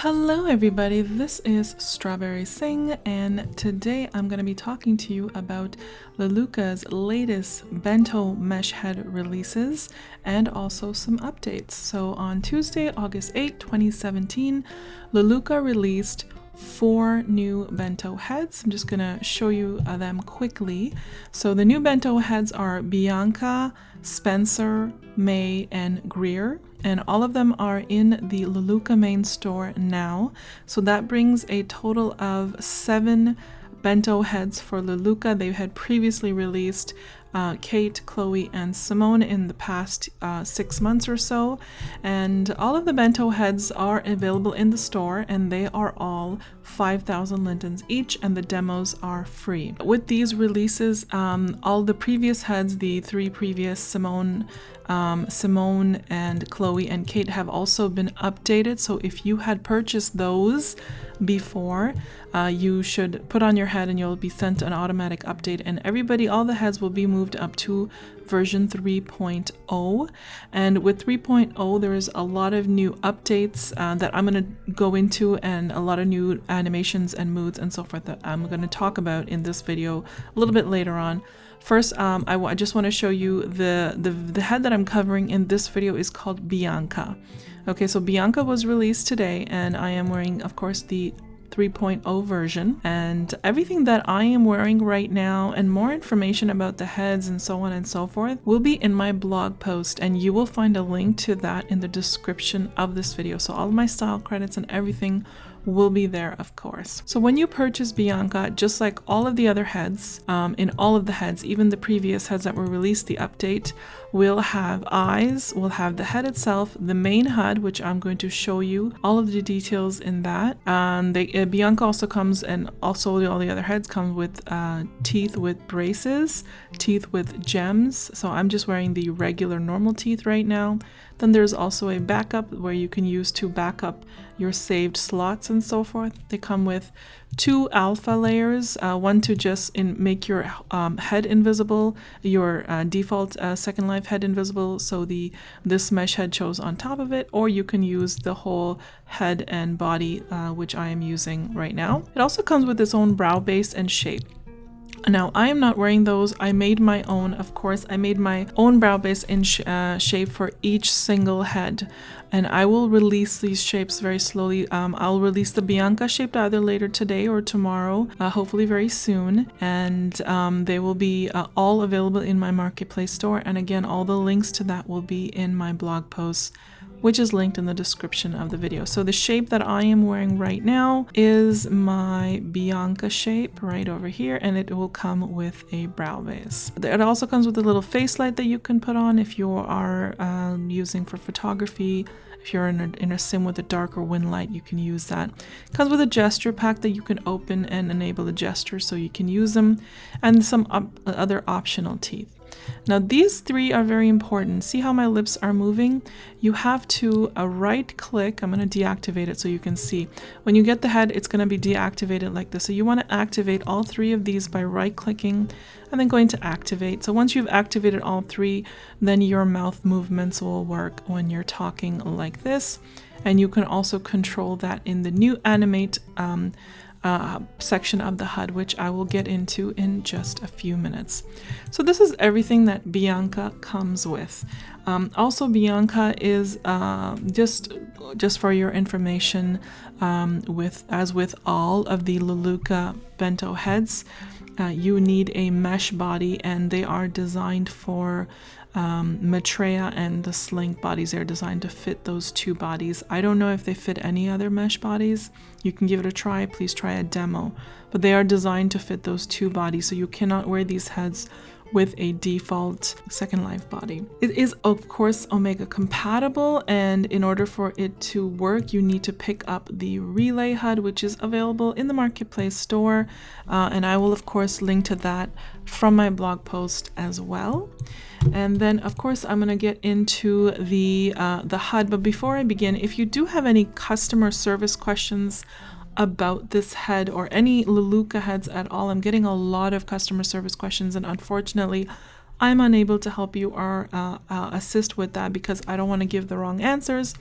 Hello everybody, this is Strawberry Singh, and today I'm going to be talking to you about LeLutka's latest bento mesh head releases and also some updates. So on Tuesday, August 8, 2017, LeLutka released 4 new bento heads. I'm just going to show you them quickly. So the new bento heads are Bianca, Spencer, May, and Greer. And all of them are in the LeLutka main store now. So that brings a total of 7 bento heads for LeLutka. They had previously released Kate, Chloe, and Simone in the past 6 months or so. And all of the bento heads are available in the store, and they are all 5,000 lintons each, and the demos are free. With these releases, all the previous heads, the 3 previous Simone and Chloe and Kate, have also been updated. So if you had purchased those before, you should put on your head and you'll be sent an automatic update, and all the heads will be moved up to version 3.0. And with 3.0 there is a lot of new updates that I'm going to go into, and a lot of new animations and moods and so forth that I'm going to talk about in this video a little bit later on. First, I just want to show you the head that I'm covering in this video is called Bianca. Okay, so Bianca was released today, and I am wearing, of course, the 3.0 version, and everything that I am wearing right now and more information about the heads and so on and so forth will be in my blog post, and you will find a link to that in the description of this video. So all of my style credits and everything will be there, of course. So when you purchase Bianca, just like all of the other heads, in all of the heads, even the previous heads that were released, the update will have eyes, will have the head itself, the main HUD, which I'm going to show you all of the details in that. Bianca also comes, and also all the other heads come with teeth with braces, teeth with gems. So I'm just wearing the regular normal teeth right now. Then there's also a backup where you can use to back up your saved slots and so forth. They come with 2 alpha layers, one to just make your head invisible, your default Second Life head invisible, so this mesh head shows on top of it, or you can use the whole head and body, which I am using right now. It also comes with its own brow base and shape. Now, I am not wearing those. I made my own, of course. I made my own brow base in shape for each single head, and I will release these shapes very slowly. I'll release the Bianca shape either later today or tomorrow, hopefully very soon, and they will be all available in my marketplace store. And again, all the links to that will be in my blog posts, which is linked in the description of the video. So the shape that I am wearing right now is my Bianca shape right over here, and it will come with a brow base. It also comes with a little face light that you can put on if you are using for photography. If you're in a sim with a darker wind light, you can use that. It comes with a gesture pack that you can open and enable the gestures so you can use them, and some other optional teeth. Now these 3 are very important. See how my lips are moving? You have to right click. I'm going to deactivate it so you can see. When you get the head, it's going to be deactivated like this. So you want to activate all 3 of these by right clicking and then going to activate. So once you've activated all 3, then your mouth movements will work when you're talking like this. And you can also control that in the new Animate section of the HUD, which I will get into in just a few minutes. So this is everything that Bianca comes with. Also, Bianca is just for your information, as with all of the LeLutka bento heads, you need a mesh body, and they are designed for Maitreya and the Slink bodies. They're designed to fit those 2 bodies. I don't know if they fit any other mesh bodies. You can give it a try. Please try a demo. But they are designed to fit those 2 bodies, so you cannot wear these heads with a default Second Life body. It is, of course, Omega compatible, and in order for it to work, you need to pick up the Relay HUD, which is available in the marketplace store, and I will, of course, link to that from my blog post as well. And then, of course, I'm going to get into the HUD. But before I begin, if you do have any customer service questions about this head or any LeLutka heads at all, I'm getting a lot of customer service questions, and unfortunately, I'm unable to help you or assist with that because I don't want to give the wrong answers.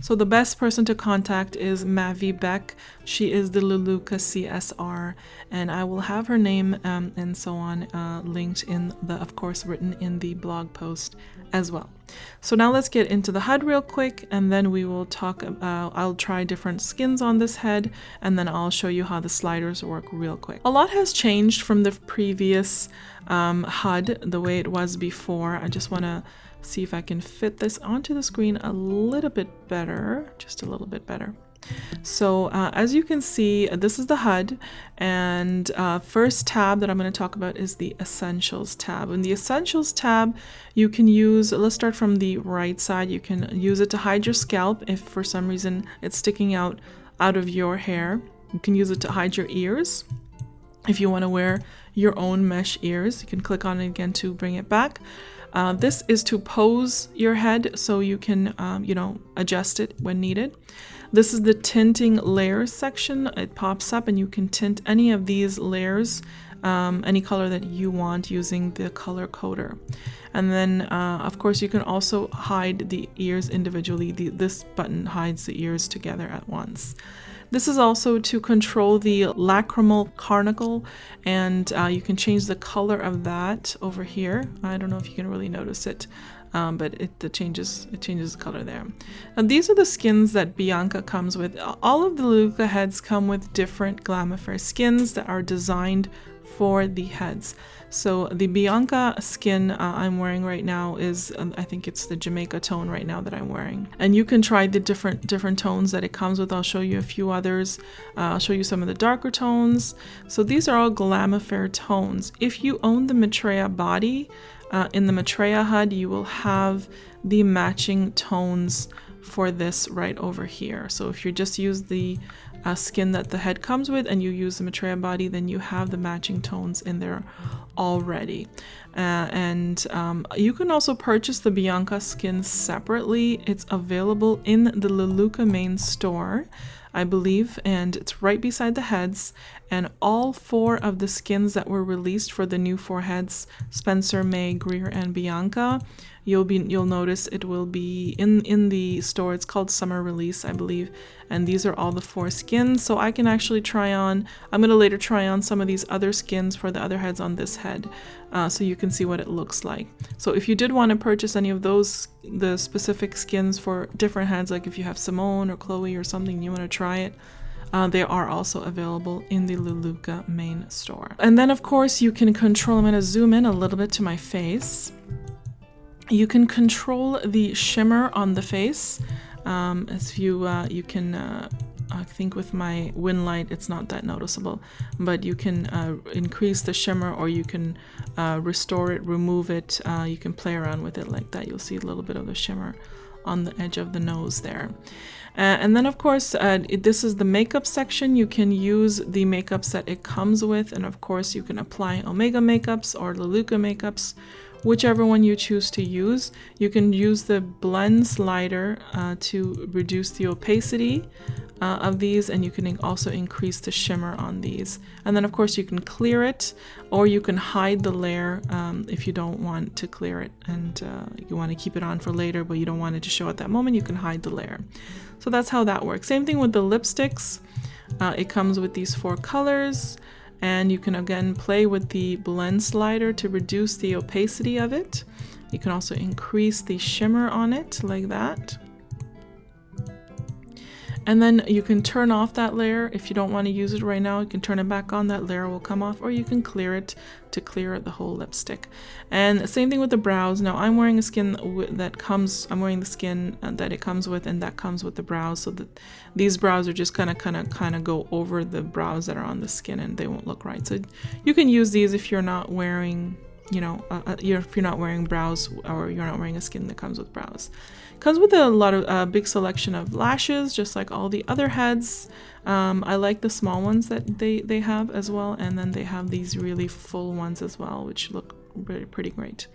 So the best person to contact is Mavi Beck. She is the LeLutka CSR, and I will have her name and so on linked in the, of course, written in the blog post as well. So now let's get into the HUD real quick, and then we will talk about, I'll try different skins on this head, and then I'll show you how the sliders work real quick. A lot has changed from the previous HUD, the way it was before. I just want to see if I can fit this onto the screen a little bit better, just a little bit better. So as you can see, this is the HUD, and first tab that I'm going to talk about is the Essentials tab. In the Essentials tab, you can use, let's start from the right side, you can use it to hide your scalp if for some reason it's sticking out of your hair. You can use it to hide your ears. If you want to wear your own mesh ears, you can click on it again to bring it back. This is to pose your head so you can, you know, adjust it when needed. This is the tinting layers section. It pops up and you can tint any of these layers, any color that you want using the color coder. And then, of course, you can also hide the ears individually. This button hides the ears together at once. This is also to control the lacrimal carnacle, and you can change the color of that over here. I don't know if you can really notice it, but it changes the color there. And these are the skins that Bianca comes with. All of the LeLutka heads come with different Glamifer skins that are designed for the heads. So the Bianca skin I'm wearing right now is, I think it's the Jamaica tone right now that I'm wearing. And you can try the different tones that it comes with. I'll show you a few others. I'll show you some of the darker tones. So these are all Glamifer tones. If you own the Maitreya body, in the Maitreya HUD, you will have the matching tones for this right over here. So if you just use the skin that the head comes with and you use the Maitreya body, then you have the matching tones in there already. You can also purchase the Bianca skin separately. It's available in the LeLutka main store, I believe, and it's right beside the heads. And all 4 of the skins that were released for the new 4 heads, Spencer, May, Greer, and Bianca, you'll notice it will be in the store. It's called Summer Release, I believe, and these are all the 4 skins. So I can actually try on, I'm going to later try on some of these other skins for the other heads on this head, so you can see what it looks like. So if you did want to purchase any of those, the specific skins for different heads, like if you have Simone or Chloe or something, you want to try it, they are also available in the LeLutka main store. And then of course you can control, I'm going to zoom in a little bit to my face. You can control the shimmer on the face. As you can, I think with my wind light, it's not that noticeable, but you can increase the shimmer, or you can restore it, remove it. You can play around with it like that. You'll see a little bit of the shimmer on the edge of the nose there. And then of course, this is the makeup section. You can use the makeups that it comes with, and of course you can apply Omega makeups or LeLutka makeups, whichever one you choose to use. You can use the blend slider to reduce the opacity of these, and you can also increase the shimmer on these. And then of course you can clear it, or you can hide the layer if you don't want to clear it and you want to keep it on for later but you don't want it to show at that moment. You can hide the layer. So that's how that works. Same thing with the lipsticks. It comes with these 4 colors, and you can again play with the blend slider to reduce the opacity of it. You can also increase the shimmer on it like that. And then you can turn off that layer. If you don't want to use it right now, you can turn it back on. That layer will come off, or you can clear it to clear the whole lipstick. And same thing with the brows. Now I'm wearing a skin I'm wearing the skin that it comes with, and that comes with the brows, so that these brows are just kind of go over the brows that are on the skin, and they won't look right. So you can use these if you're not wearing, if you're not wearing brows, or you're not wearing a skin that comes with brows. Comes with a lot of big selection of lashes, just like all the other heads. I like the small ones that they have as well, and then they have these really full ones as well, which look pretty great.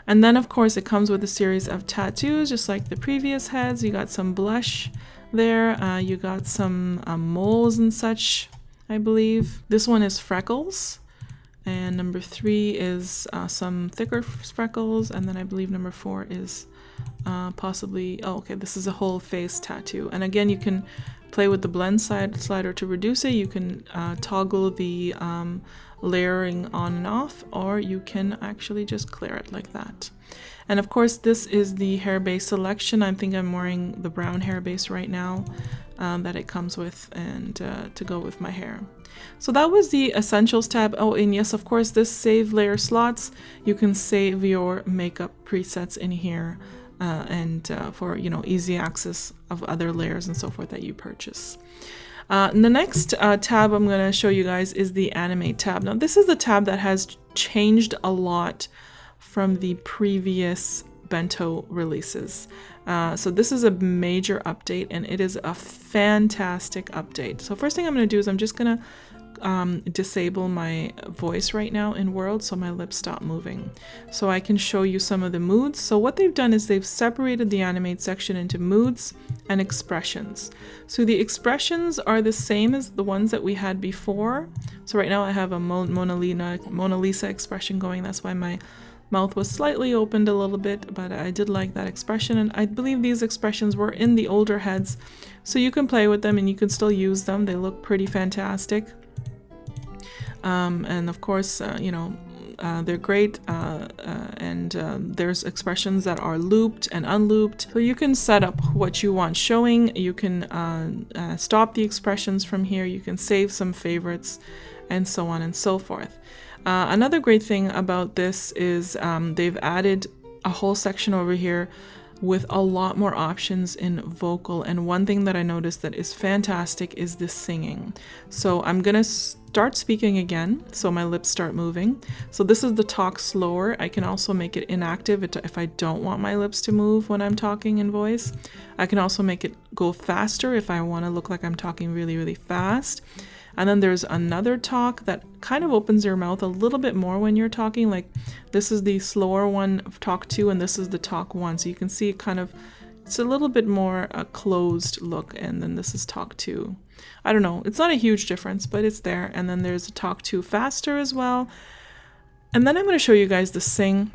And then of course it comes with a series of tattoos, just like the previous heads. You got some blush there, you got some moles and such, I believe. This one is freckles, and number 3 is some thicker freckles, and then I believe number 4 is possibly, oh, okay, this is a whole face tattoo. And again, you can play with the blend slider to reduce it. You can toggle the layering on and off, or you can actually just clear it like that. And of course, this is the hair base selection. I think I'm wearing the brown hair base right now that it comes with, and to go with my hair. So that was the Essentials tab. Oh, and yes, of course, this Save Layer Slots, you can save your makeup presets in here, and for, you know, easy access of other layers and so forth that you purchase. And the next tab I'm going to show you guys is the Animate tab. Now, this is the tab that has changed a lot from the previous Bento releases. So this is a major update, and it is a fantastic update. So first thing I'm going to do is I'm just going to disable my voice right now in World, so my lips stop moving, so I can show you some of the moods. So what they've done is they've separated the Animate section into moods and expressions. So the expressions are the same as the ones that we had before. So right now I have a Mona Lisa expression going. That's why my mouth was slightly opened a little bit, but I did like that expression, and I believe these expressions were in the older heads, so you can play with them and you can still use them. They look pretty fantastic. And of course, you know, they're great, and there's expressions that are looped and unlooped, so you can set up what you want showing. You can stop the expressions from here, you can save some favorites, and so on and so forth. Another great thing about this is they've added a whole section over here with a lot more options in vocal, and one thing that I noticed that is fantastic is the singing. So I'm gonna start speaking again, so my lips start moving. So this is the talk slower. I can also make it inactive if I don't want my lips to move when I'm talking in voice. I can also make it go faster if I want to look like I'm talking really, really fast. And then there's another talk that kind of opens your mouth a little bit more when you're talking. Like this is the slower one of talk 2, and this is the talk 1. So you can see it kind of, it's a little bit more a closed look, and then this is talk 2. I don't know, it's not a huge difference, but it's there. And then there's a talk 2 faster as well. And then I'm going to show you guys the sing,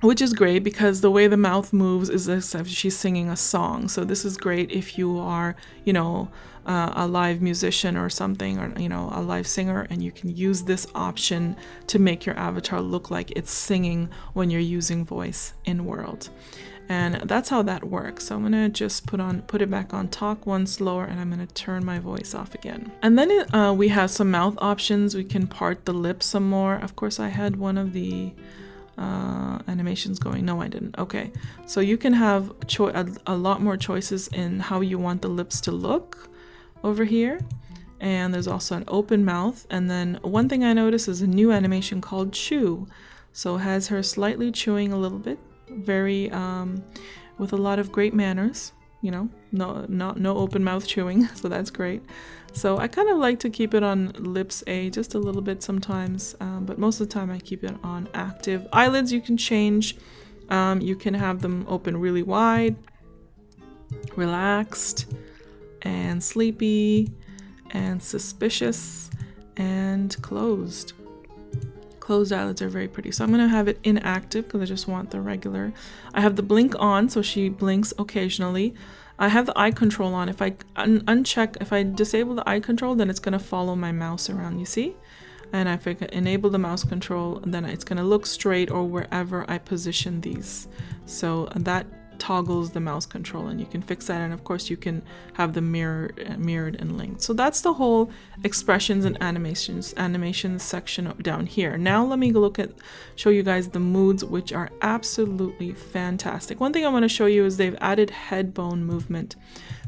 which is great because the way the mouth moves is as if she's singing a song. So this is great if you are, you know, a live musician or something, or, you know, a live singer, and you can use this option to make your avatar look like it's singing when you're using voice in World. And that's how that works. So I'm gonna just put it back on talk 1 slower, and I'm gonna turn my voice off again. And then we have some mouth options. We can part the lips some more. Of course, I had one of the animations going. No, I didn't. Okay, so you can have a lot more choices in how you want the lips to look over here. And there's also an open mouth. And then one thing I noticed is a new animation called Chew. So it has her slightly chewing a little bit, very with a lot of great manners, you know, no open mouth chewing, so that's great. So I kind of like to keep it on lips A just a little bit sometimes, but most of the time I keep it on active. Eyelids you can change. You can have them open really wide, relaxed, and sleepy, and suspicious, and closed. Closed eyelids are very pretty. So I'm going to have it inactive because I just want the regular. I have the blink on, so she blinks occasionally. I have the eye control on. If I if I disable the eye control, then it's going to follow my mouse around, you see? And if I enable the mouse control, then it's going to look straight or wherever I position these. So that toggles the mouse control, and you can fix that, and of course you can have them mirrored and linked. So that's the whole expressions and animations section down here. Now let me show you guys the moods, which are absolutely fantastic. One thing I want to show you is they've added head bone movement.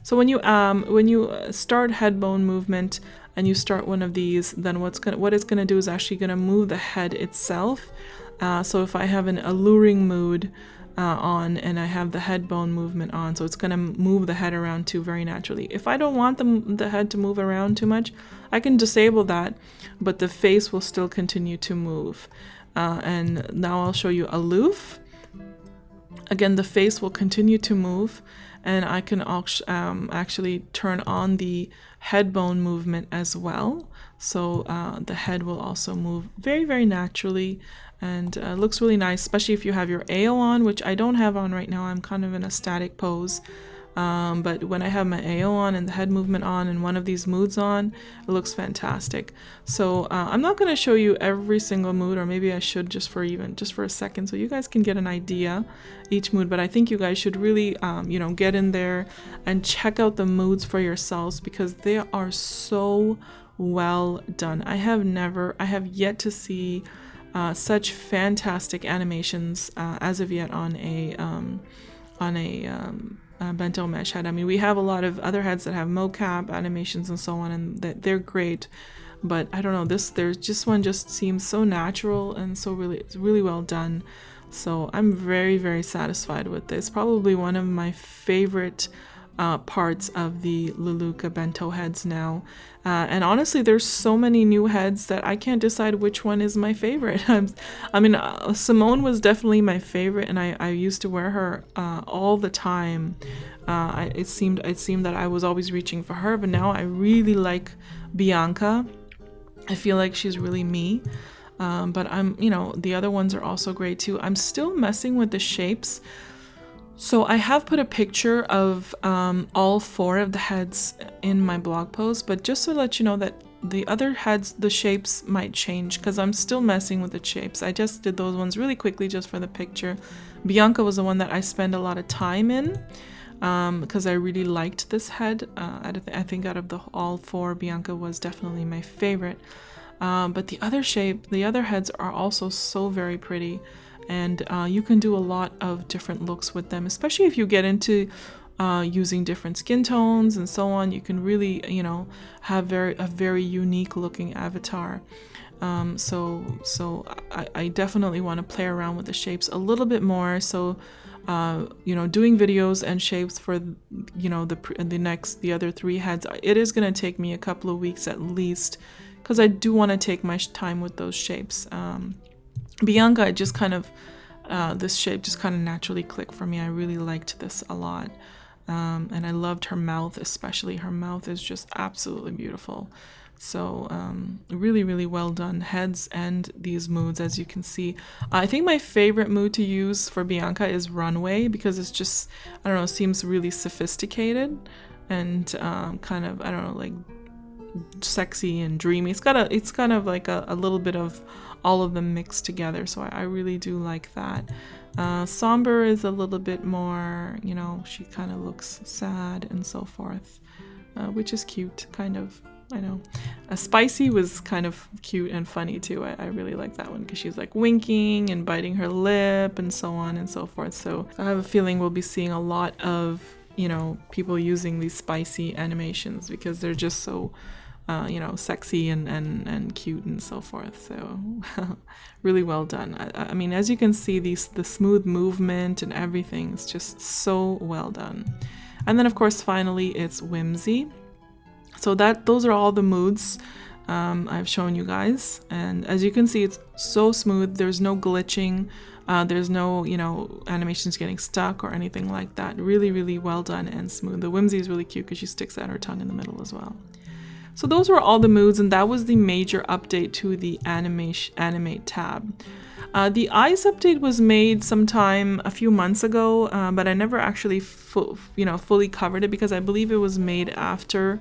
So when you start head bone movement and you start one of these, then what it's gonna do is actually gonna move the head itself. So if I have an alluring mood on, and I have the head bone movement on, so it's going to move the head around too very naturally. If I don't want the head to move around too much, I can disable that, but the face will still continue to move. And now I'll show you aloof. Again, the face will continue to move, and I can actually turn on the head bone movement as well. So the head will also move very, very naturally, and looks really nice, especially if you have your AO on, which I don't have on right now. I'm kind of in a static pose. But when I have my AO on and the head movement on and one of these moods on, it looks fantastic. So I'm not going to show you every single mood, or maybe I should just for a second, so you guys can get an idea each mood. But I think you guys should really, get in there and check out the moods for yourselves, because they are so well done. I have yet to see such fantastic animations as of yet on a bento mesh head. I mean, we have a lot of other heads that have mocap animations and so on, and they're great, but I don't know, this one just seems so natural and it's really well done. So I'm very, very satisfied with this. Probably one of my favorite parts of the LeLutka bento heads now. And honestly, there's so many new heads that I can't decide which one is my favorite. Simone was definitely my favorite, and I used to wear her all the time. It seemed that I was always reaching for her, but now I really like Bianca. I feel like she's really me. But the other ones are also great too. I'm still messing with the shapes. So I have put a picture of all 4 of the heads in my blog post, but just to let you know that the other heads, the shapes might change, because I'm still messing with the shapes. I just did those ones really quickly just for the picture. Bianca was the one that I spent a lot of time in, because I really liked this head. I think out of all 4, Bianca was definitely my favorite. But the other heads are also so very pretty. And you can do a lot of different looks with them, especially if you get into using different skin tones and so on. You can really, have a very unique looking avatar. So I definitely want to play around with the shapes a little bit more. So, doing videos and shapes for, the other 3 heads, it is going to take me a couple of weeks at least, because I do want to take my time with those shapes. Bianca, it just kind of, this shape just kind of naturally clicked for me. I really liked this a lot. And I loved her mouth, especially. Her mouth is just absolutely beautiful. So really, really well done heads and these moods, as you can see. I think my favorite mood to use for Bianca is Runway, because it's just, I don't know, seems really sophisticated and kind of, I don't know, like sexy and dreamy. It's kind of like a little bit of all of them mixed together, so I really do like that. Somber is a little bit more, she kind of looks sad and so forth, which is cute, kind of. I know. Spicy was kind of cute and funny too. I really like that one, because she's like winking and biting her lip and so on and so forth. So I have a feeling we'll be seeing a lot of, people using these spicy animations, because they're just so sexy and cute and so forth. So really well done. I mean, as you can see, the smooth movement and everything is just so well done. And then of course, finally, it's Whimsy. So those are all the moods I've shown you guys. And as you can see, it's so smooth. There's no glitching. There's no, animations getting stuck or anything like that. Really, really well done and smooth. The Whimsy is really cute because she sticks out her tongue in the middle as well. So those were all the moods, and that was the major update to the Animate tab. The eyes update was made sometime a few months ago, but I never actually fully covered it, because I believe it was made after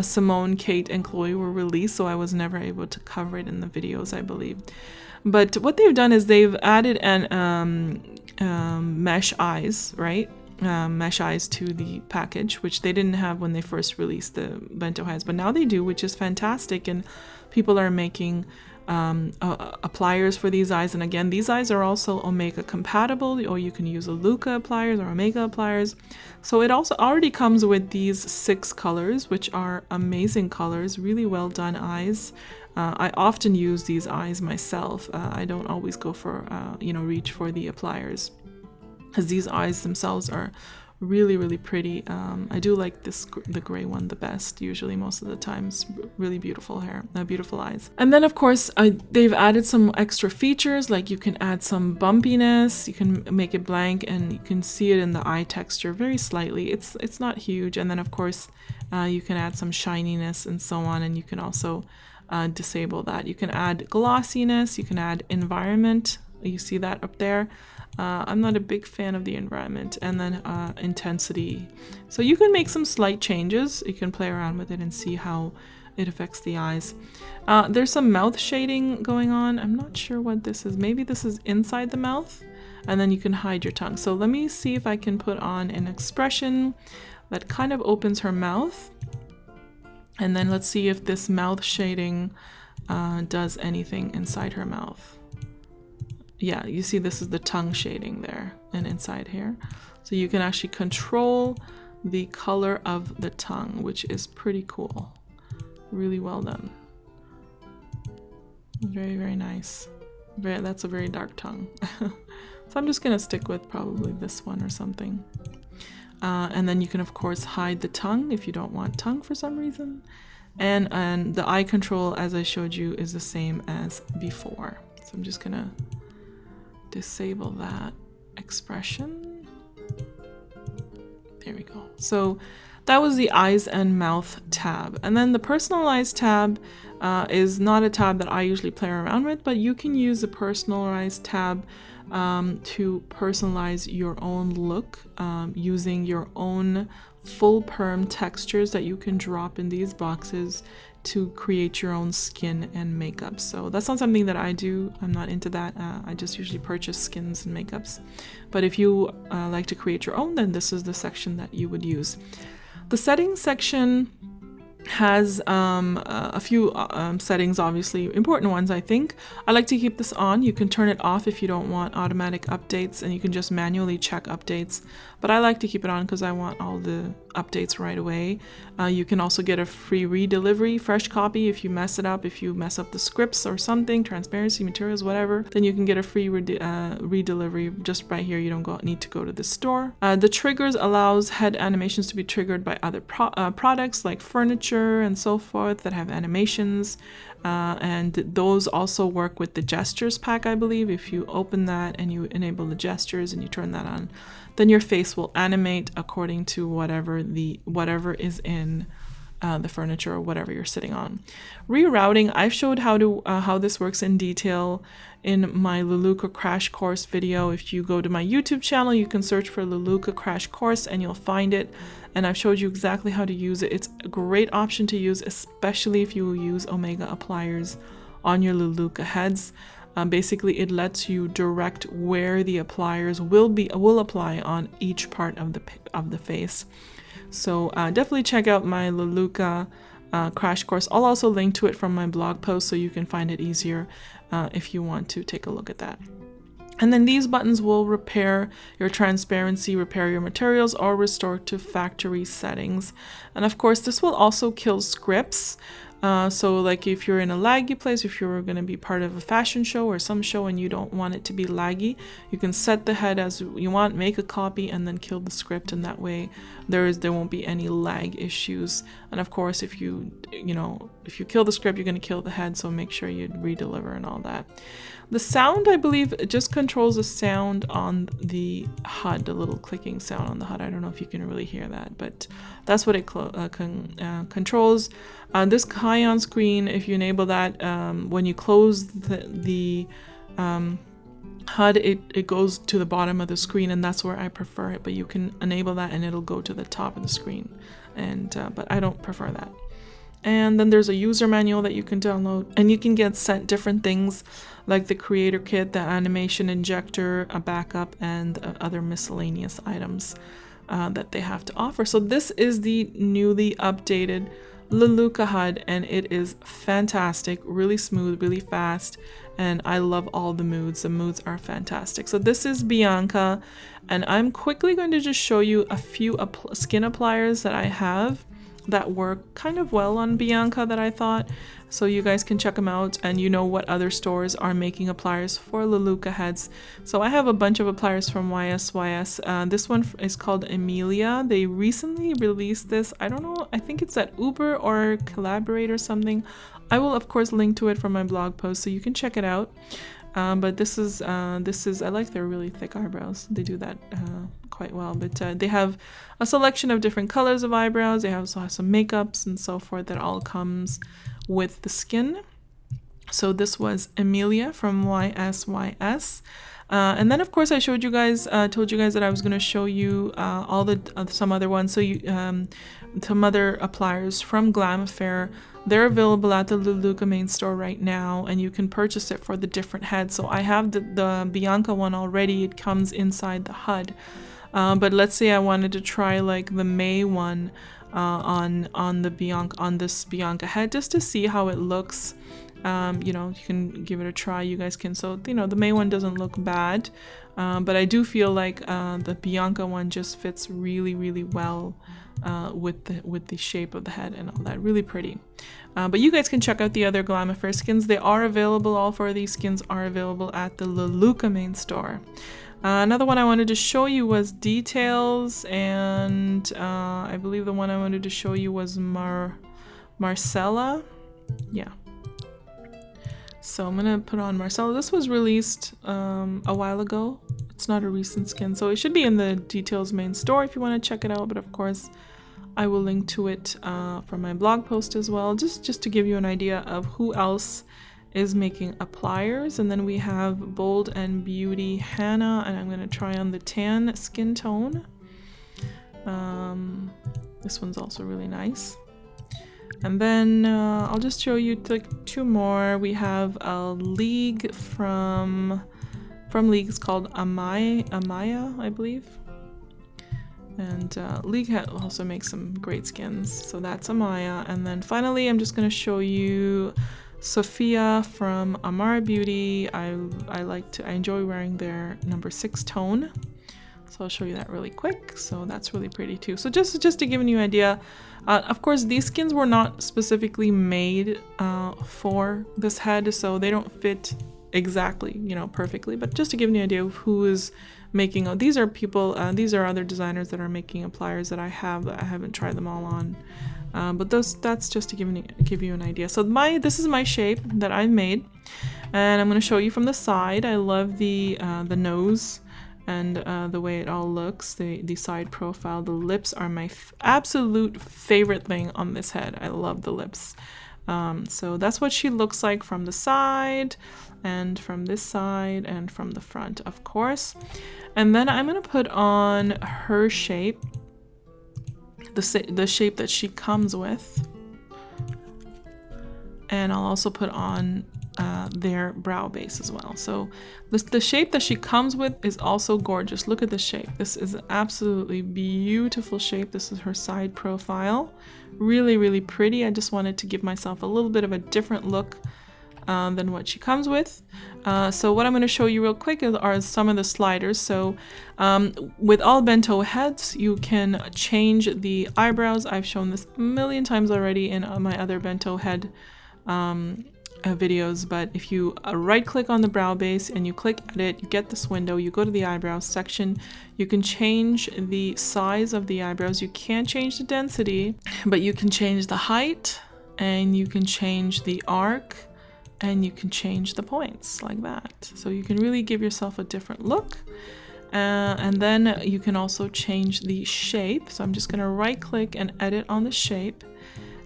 Simone, Kate, and Chloe were released, so I was never able to cover it in the videos, I believe. But what they've done is they've added mesh eyes, right? Mesh eyes to the package, which they didn't have when they first released the bento heads, but now they do, which is fantastic. And people are making appliers for these eyes. And again, these eyes are also Omega compatible, or you can use LeLutka appliers or Omega appliers. So it also already comes with these 6 colors, which are amazing colors, really well done eyes. I often use these eyes myself. I don't always go for reach for the appliers, because these eyes themselves are Really, really pretty. I do like the gray one the best, usually most of the times. Really beautiful hair, beautiful eyes. And then of course, they've added some extra features, like you can add some bumpiness, you can make it blank, and you can see it in the eye texture very slightly. It's not huge. And then of course, you can add some shininess and so on, and you can also disable that. You can add glossiness, you can add environment. You see that up there. I'm not a big fan of the environment. And then intensity. So you can make some slight changes. You can play around with it and see how it affects the eyes. There's some mouth shading going on. I'm not sure what this is. Maybe this is inside the mouth, and then you can hide your tongue. So let me see if I can put on an expression that kind of opens her mouth. And then let's see if this mouth shading does anything inside her mouth. Yeah, you see this is the tongue shading there and inside here. So you can actually control the color of the tongue, which is pretty cool. Really well done. Very, very nice. That's a very dark tongue. So I'm just gonna stick with probably this one or something. And then you can of course hide the tongue if you don't want tongue for some reason. And the eye control, as I showed you, is the same as before. So I'm just gonna disable that expression. There we go. So that was the eyes and mouth tab. And then the personalized tab is not a tab that I usually play around with, but you can use the personalized tab to personalize your own look using your own full perm textures that you can drop in these boxes to create your own skin and makeup. So that's not something that I do. I'm not into that. I just usually purchase skins and makeups. But if you like to create your own, then this is the section that you would use. The settings section has a few settings, obviously important ones. I think I like to keep this on. You can turn it off if you don't want automatic updates, and you can just manually check updates, but I like to keep it on because I want all the updates right away. You can also get a free redelivery, fresh copy if you mess it up. If you mess up the scripts or something, transparency, materials, whatever, then you can get a free redelivery just right here. You don't need to go to the store. The triggers allows head animations to be triggered by other products like furniture and so forth that have animations, and those also work with the gestures pack, I believe. If you open that and you enable the gestures and you turn that on, then your face will animate according to whatever is in the furniture or whatever you're sitting on. Rerouting, I've showed how this works in detail in my LeLutka crash course video. If you go to my YouTube channel, you can search for LeLutka crash course and you'll find it. And I've showed you exactly how to use it. It's a great option to use, especially if you use Omega Appliers on your LeLutka heads. Basically, it lets you direct where the appliers will apply on each part of the face. So definitely check out my LeLutka crash course. I'll also link to it from my blog post so you can find it easier if you want to take a look at that. And then these buttons will repair your transparency, repair your materials, or restore to factory settings. And of course, this will also kill scripts. So like if you're in a laggy place, if you're going to be part of a fashion show or some show and you don't want it to be laggy, you can set the head as you want, make a copy, and then kill the script, and that way there won't be any lag issues. And of course, if you kill the script, you're going to kill the head, so make sure you redeliver and all that. The sound, I believe, it just controls the sound on the HUD, the little clicking sound on the HUD. I don't know if you can really hear that, but that's what it controls. This high on screen, if you enable that, when you close the HUD, it goes to the bottom of the screen, and that's where I prefer it. But you can enable that and it'll go to the top of the screen, and but I don't prefer that. And then there's a user manual that you can download, and you can get sent different things like the creator kit, the animation injector, a backup, and other miscellaneous items that they have to offer. So this is the newly updated LeLutka HUD, and it is fantastic, really smooth, really fast, and I love all the moods. The moods are fantastic. So this is Bianca, and I'm quickly going to just show you a few skin appliers that I have. that work kind of well on Bianca that I thought. So you guys can check them out, and you know what other stores are making appliers for LeLutka heads. So I have a bunch of appliers from YSYS. This one is called Emilia. They recently released this. I don't know, I think it's at Uber or Collaborate or something. I will of course link to it from my blog post so you can check it out. But this is I like their really thick eyebrows. They do that quite well. But they have a selection of different colors of eyebrows. They also have some makeups and so forth that all comes with the skin. So this was Emilia from YSYS. And then of course I showed you guys, told you guys that I was going to show you some other ones. So some other appliers from Glam Affair. They're available at the LeLutka main store right now, and you can purchase it for the different heads. So I have the Bianca one already. It comes inside the HUD. But let's say I wanted to try like the May one on this Bianca head just to see how it looks. You know, you can give it a try. You guys can. So you know, the May one doesn't look bad, but I do feel like the Bianca one just fits really, really well with the shape of the head and all that. Really pretty. But you guys can check out the other Glam Affair skins. They are available. All 4 of these skins are available at the LeLutka main store. Another one I wanted to show you was Details, and I believe the one I wanted to show you was Marcella. Yeah. So I'm gonna put on Marcella. This was released a while ago. It's not a recent skin, so it should be in the Details main store if you want to check it out. But of course, I will link to it from my blog post as well, just to give you an idea of who else is making appliers. And then we have Bold and Beauty Hannah, and I'm going to try on the tan skin tone. This one's also really nice. And then I'll just show you like 2 more. We have a League from League. It's called Amaya, I believe. And League also makes some great skins. So that's Amaya. And then finally, I'm just going to show you Sophia from Amara Beauty. I enjoy wearing their number 6 tone. So I'll show you that really quick. So that's really pretty too. So just to give you an idea, of course these skins were not specifically made for this head, so they don't fit exactly, you know, perfectly. But just to give you an idea of who is making, these are people, these are other designers that are making appliers that I haven't tried them all on. But that's just to give you an idea. So this is my shape that I've made, and I'm going to show you from the side. I love the nose and the way it all looks, the side profile. The lips are my absolute favorite thing on this head. I love the lips. So that's what she looks like from the side, and from this side, and from the front, of course. And then I'm going to put on her shape, the shape that she comes with, and I'll also put on their brow base as well. So the shape that she comes with is also gorgeous. Look at this shape. This is an absolutely beautiful shape. This is her side profile. Really, really pretty. I just wanted to give myself a little bit of a different look than what she comes with. So what I'm going to show you real quick are some of the sliders. So with all Bento heads, you can change the eyebrows. I've shown this a million times already in my other Bento head videos, but if you right click on the brow base and you click edit, you get this window, you go to the eyebrows section, you can change the size of the eyebrows. You can't change the density, but you can change the height, and you can change the arc, and you can change the points like that. So you can really give yourself a different look. And then you can also change the shape. So I'm just going to right click and edit on the shape,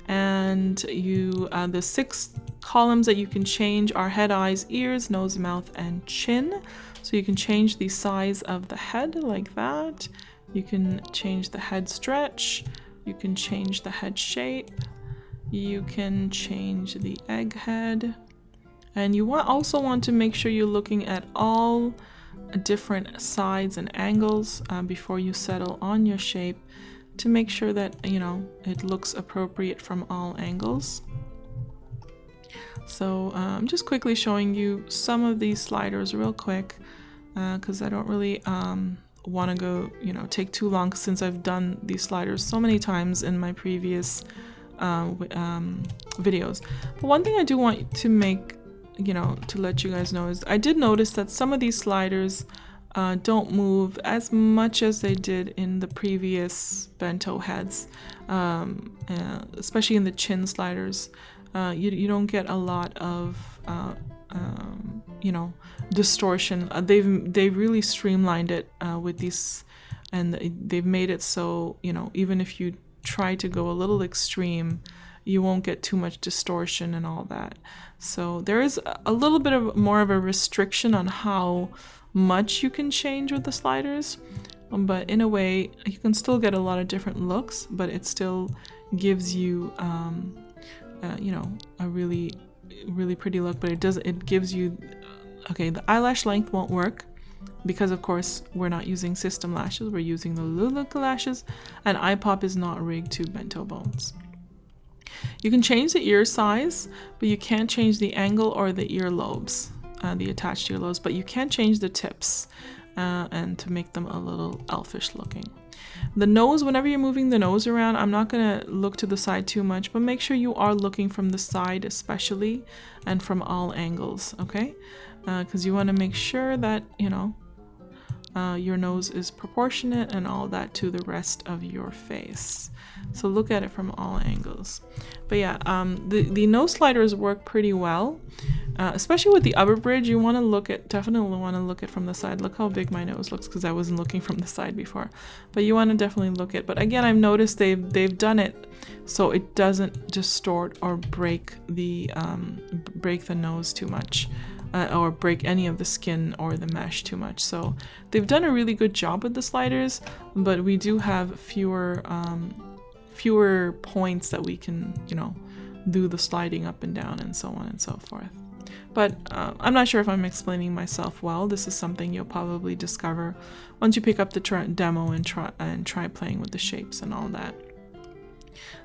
and the 6 columns that you can change are head, eyes, ears, nose, mouth, and chin. So you can change the size of the head like that. You can change the head stretch. You can change the head shape. You can change the egg head. And you also want to make sure you're looking at all different sides and angles before you settle on your shape, to make sure that, you know, it looks appropriate from all angles. So I'm just quickly showing you some of these sliders real quick, because I don't really want to go, you know, take too long since I've done these sliders so many times in my previous videos. But one thing I do want to make, you know, to let you guys know is I did notice that some of these sliders don't move as much as they did in the previous Bento Heads, especially in the chin sliders. You don't get a lot of you know, distortion. They've really streamlined it with these, and they've made it so, you know, even if you try to go a little extreme, you won't get too much distortion and all that. So there is a little bit of more of a restriction on how much you can change with the sliders, but in a way you can still get a lot of different looks, but it still gives you you know, a really pretty look. But it gives you, okay, the eyelash length won't work because of course we're not using system lashes, we're using the LeLutka lashes, and eye pop is not rigged to bento bones. You can change the ear size, but you can't change the angle or the ear lobes, the attached ear lobes, but you can change the tips and to make them a little elfish looking. The nose, whenever you're moving the nose around, I'm not going to look to the side too much, but make sure you are looking from the side especially, and from all angles, okay? Because you want to make sure that, you know, your nose is proportionate and all that to the rest of your face. So look at it from all angles. But yeah, the nose sliders work pretty well, especially with the upper bridge. You want to look at, definitely want to look at from the side. Look how big my nose looks because I wasn't looking from the side before. But you want to definitely look at. But again, I've noticed they've done it so it doesn't distort or break the nose too much. Or break any of the skin or the mesh too much. So they've done a really good job with the sliders, but we do have fewer points that we can, you know, do the sliding up and down and so on and so forth. But I'm not sure if I'm explaining myself well. This is something you'll probably discover once you pick up the demo and try playing with the shapes and all that.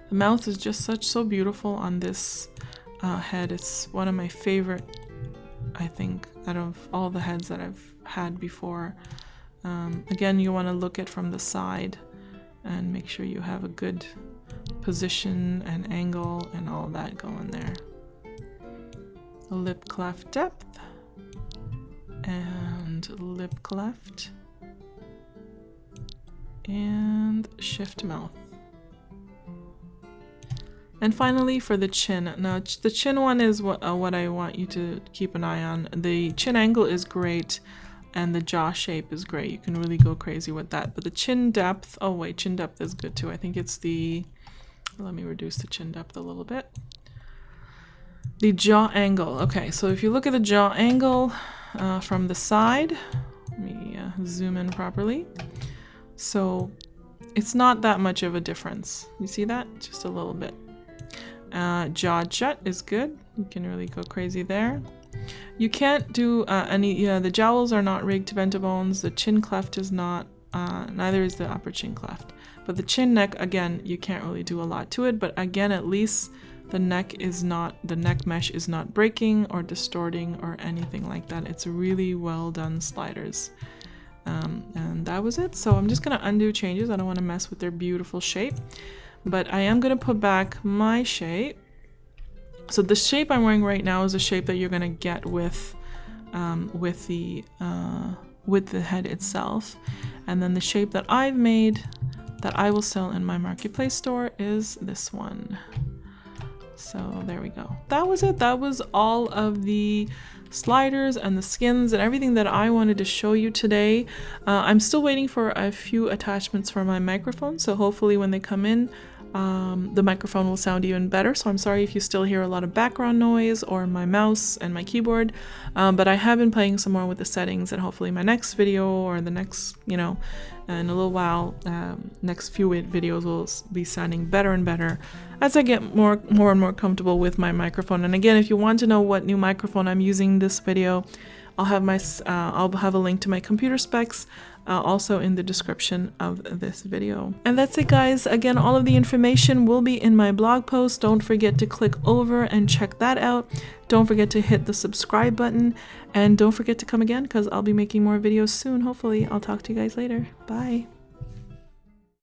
The mouth is just so beautiful on this head. It's one of my favorite, I think, out of all the heads that I've had before. Again, you want to look at from the side and make sure you have a good position and angle and all that going there. A lip cleft depth and lip cleft and shift mouth. And finally for the chin. Now the chin one is what I want you to keep an eye on. The chin angle is great and the jaw shape is great. You can really go crazy with that. But the chin depth, oh wait, chin depth is good too. I think it's the, let me reduce the chin depth a little bit. The jaw angle. Okay, so if you look at the jaw angle from the side, let me zoom in properly. So it's not that much of a difference. You see that? Just a little bit. Jaw jut is good. You can really go crazy there. You can't do the jowls are not rigged to bento bones. The chin cleft is not, neither is the upper chin cleft. But the chin neck, again, you can't really do a lot to it. But again, at least the neck mesh is not breaking or distorting or anything like that. It's really well done sliders. And that was it. So I'm just gonna undo changes. I don't want to mess with their beautiful shape. But I am going to put back my shape. So the shape I'm wearing right now is a shape that you're going to get with the head itself. And then the shape that I've made that I will sell in my marketplace store is this one. So there we go. That was it. That was all of the sliders and the skins and everything that I wanted to show you today. I'm still waiting for a few attachments for my microphone. So hopefully when they come in, the microphone will sound even better. So I'm sorry if you still hear a lot of background noise or my mouse and my keyboard, but I have been playing some more with the settings, and hopefully my next video or the next, you know, in a little while, next few videos will be sounding better and better as I get more and more comfortable with my microphone. And again, if you want to know what new microphone I'm using this video, I'll have a link to my computer specs also in the description of this video. And that's it, guys. Again, all of the information will be in my blog post. Don't forget to click over and check that out. Don't forget to hit the subscribe button, and don't forget to come again because I'll be making more videos soon. Hopefully, I'll talk to you guys later. Bye.